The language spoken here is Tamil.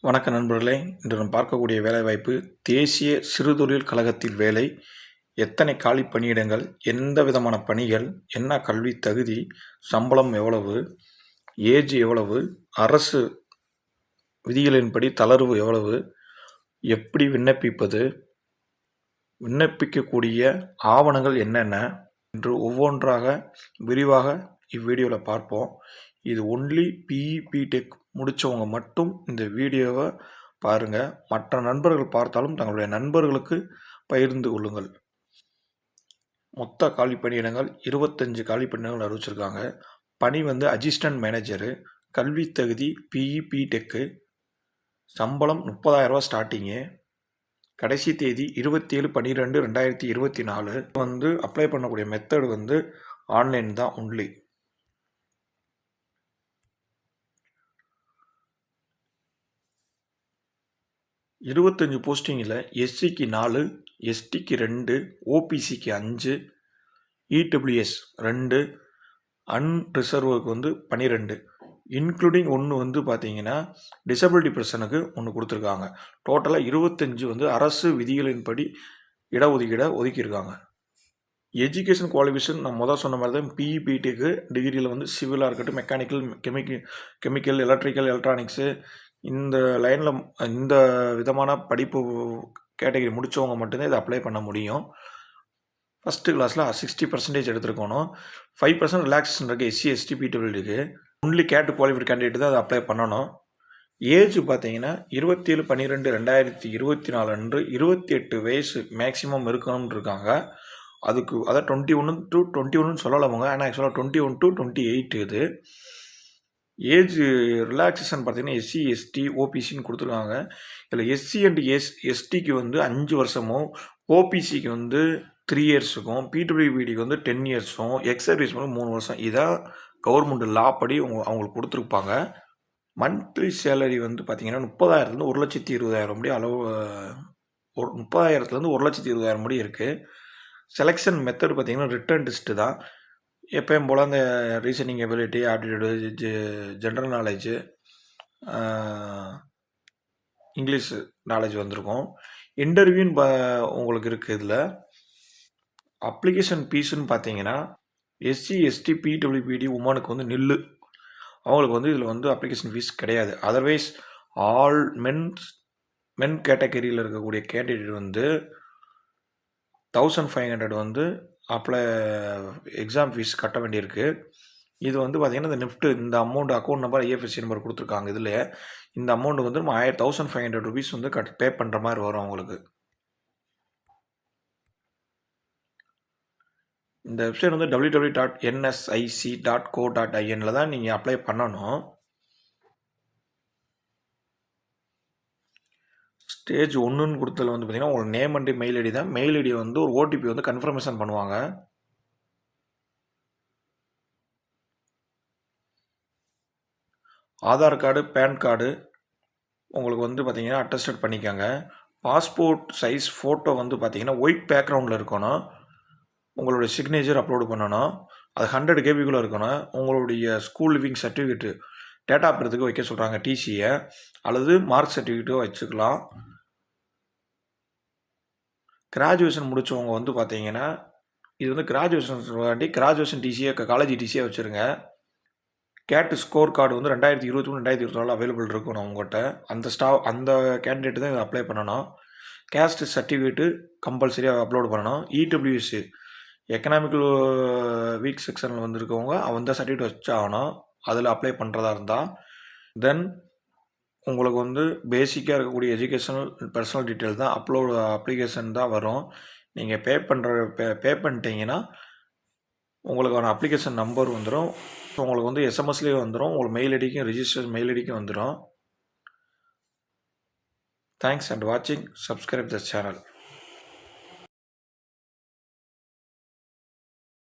வணக்க நண்பர்களே, இன்று நாம் பார்க்கக்கூடிய வேலைவாய்ப்பு தேசிய சிறுதொழில் கழகத்தில் வேலை. எத்தனை காலி பணியிடங்கள், எந்த விதமான பணிகள், என்ன கல்வி தகுதி, சம்பளம் எவ்வளவு, ஏஜ் எவ்வளவு, அரசு விதிகளின்படி தளர்வு எவ்வளவு, எப்படி விண்ணப்பிப்பது, விண்ணப்பிக்கக்கூடிய ஆவணங்கள் என்னென்ன என்று ஒவ்வொன்றாக விரிவாக இவ்வீடியோவில் பார்ப்போம். இது ஒன்லி பிடெக் முடித்தவங்க மட்டும் இந்த வீடியோவை பாருங்கள். மற்ற நண்பர்கள் பார்த்தாலும் தங்களுடைய நண்பர்களுக்கு பகிர்ந்து கொள்ளுங்கள். மொத்த காலி பணியிடங்கள் 25 காலி பணியிடங்கள் அறிவிச்சிருக்காங்க. பணி அசிஸ்டன்ட் மேனேஜரு, கல்வி தகுதி பிடெக்கு, சம்பளம் 30,000 ஸ்டார்டிங்கு, கடைசி தேதி 27/12/2024. அப்ளை பண்ணக்கூடிய மெத்தடு ஆன்லைன் தான் ஒன்லி. 25 போஸ்டிங்கில் எஸ்சிக்கு 4, எஸ்டிக்கு 2, ஓபிசிக்கு 5, இடபிள்யூஎஸ் 2, அன்ரிசர்வுக்கு 12, இன்க்ளூடிங் ஒன்று பார்த்தீங்கன்னா டிசபிலிட்டி பர்சனுக்கு ஒன்று கொடுத்துருக்காங்க. டோட்டலாக 25 அரசு விதிகளின்படி இடஒதுக்கீடை ஒதுக்கியிருக்காங்க. எஜுகேஷன் குவாலிஃபிகேஷன் நான் முதல் சொன்ன மாதிரி தான். பிடெக்கு டிகிரியில் சிவிலாக இருக்கட்டும், மெக்கானிக்கல், கெமிக்கல், எலக்ட்ரிக்கல், எலக்ட்ரானிக்ஸு, இந்த லைனில் இந்த விதமான படிப்பு கேட்டகரி முடித்தவங்க மட்டும்தான் இதை அப்ளை பண்ண முடியும். ஃபஸ்ட்டு கிளாஸில் 60% எடுத்துருக்கணும். 5% ரிலாக்ஸேஷன் இருக்குது எஸ்சி எஸ்டி பிடபிள்யூக்கு. ஒன்லி குவாலிஃபைடு கேண்டிடேட் தான் அதை அப்ளை பண்ணணும். ஏஜ் பார்த்தீங்கன்னா 27/12/2024 அன்று 28 வயசு மேக்ஸிமம் இருக்கணும்னு இருக்காங்க. அதுக்கு அதான் 21 to 21 சொல்லலாமுங்க. ஆனால் ஆக்சுவலாக 21 to 28 இது. ஏஜ் ரிலாக்ஸேஷன் பார்த்தீங்கன்னா எஸ்சி எஸ்டி ஓபிசின்னு கொடுத்துருக்காங்க. இதில் எஸ்சி அண்ட் எஸ்டிக்கு 5 வருஷமும், ஓபிசிக்கு 3 இயர்ஸுக்கும், பிடபிள்யூபிடிக்கு 10 இயர்ஸும், எக்ஸ் சர்வீஸ் 3 வருஷம். இதான் கவர்மெண்ட் லா படி அவங்களுக்கு கொடுத்துருப்பாங்க. மந்த்லி சேலரி பார்த்தீங்கன்னா 30,000 1,20,000 முடி அளவு, 30,000 1,20,000 முடி இருக்குது. செலெக்ஷன் மெத்தட் பார்த்தீங்கன்னா ரிட்டன் டெஸ்ட்டு தான். எப்பயும் போல் அந்த reasoning ability, aptitude, general knowledge, English knowledge வந்திருக்கும். இன்டர்வியூன்னு உங்களுக்கு இருக்குது. இதில் அப்ளிகேஷன் ஃபீஸுன்னு பார்த்தீங்கன்னா எஸ்சி எஸ்டி பிடபிள்யூபிடி உமனுக்கு நில்லு. அவங்களுக்கு இதில் அப்ளிகேஷன் ஃபீஸ் கிடையாது. அதர்வைஸ் ஆல் மென் கேட்டகரியில் இருக்கக்கூடிய கேண்டிடேட் 1,500 அப்ளை எக்ஸாம் ஃபீஸ் கட்ட வேண்டியிருக்கு. இது பார்த்தீங்கன்னா இந்த நிஃப்ட் இந்த amount account number, IFSC number கொடுத்துருக்காங்க. இதில் இந்த அமௌண்ட் 1,500 rupees பே பண்ணுற மாதிரி வரும் அவங்களுக்கு. இந்த வெப்சைட் www.nsic.co.in தான் நீங்கள் அப்ளை பண்ணணும். ஸ்டேஜ் 1ன்னு கொடுத்ததில் பார்த்தீங்கன்னா உங்களுக்கு நேம் அண்ட் மெயில் ஐடி தான். மெயில் ஐடி ஒரு ஓடிபி கன்ஃபர்மேஷன் பண்ணுவாங்க. ஆதார் கார்டு, பேன் கார்டு உங்களுக்கு பார்த்தீங்கன்னா அட்டஸ்டட் பண்ணிக்கோங்க. பாஸ்போர்ட் சைஸ் ஃபோட்டோ பார்த்தீங்கன்னா ஒயிட் பேக்ரவுண்டில் இருக்கணும். உங்களுடைய சிக்னேச்சர் அப்லோடு பண்ணணும். அது 100 KBக்குள்ளே இருக்கணும். உங்களுடைய school leaving certificate, date of பர்த்துக்கு வைக்க சொல்கிறாங்க டிசியை, அல்லது மார்க் சர்டிஃபிகேட்டோ வச்சுக்கலாம். கிராஜுவேஷன் முடித்தவங்க பார்த்தீங்கன்னா இது கிராஜுவேஷன் வேண்டி கிராஜுவேஷன் டிசியை, காலேஜ் டிசியை வச்சுருங்க. கேட்டு ஸ்கோர் கார்டு 2023 2024 அவைலபிள் இருக்கணும் உங்கள்கிட்ட. அந்த கேண்டிடேட் தான் இதை அப்ளை பண்ணணும். கேஸ்ட் சர்டிஃபிகேட்டு கம்பல்சரியாக அப்லோட் பண்ணணும். இடபிள்யூஎஸ் எக்கனாமிக்கல் வீக் செக்ஷனில் இருக்கவங்க அந்த சர்டிஃபிகேட் வச்சாகணும். அதில் அப்ளை பண்ணுறதா இருந்தால். தென் உங்களுக்கு பேசிக்காக இருக்கக்கூடிய எஜுகேஷனல் பர்சனல் டீட்டெயில் தான் அப்ளிகேஷன் தான் வரும். நீங்கள் பே பண்ணிட்டீங்கன்னா உங்களுக்கான அப்ளிகேஷன் நம்பர் வந்துடும். உங்களுக்கு எஸ்எம்எஸ்லேயே வந்துடும். உங்களுக்கு மெயில் ஐடிக்கும், ரிஜிஸ்டர் மெயில் ஐடிக்கும் வந்துடும். தேங்க்ஸ் அண்ட் வாட்சிங். Subscribe the channel.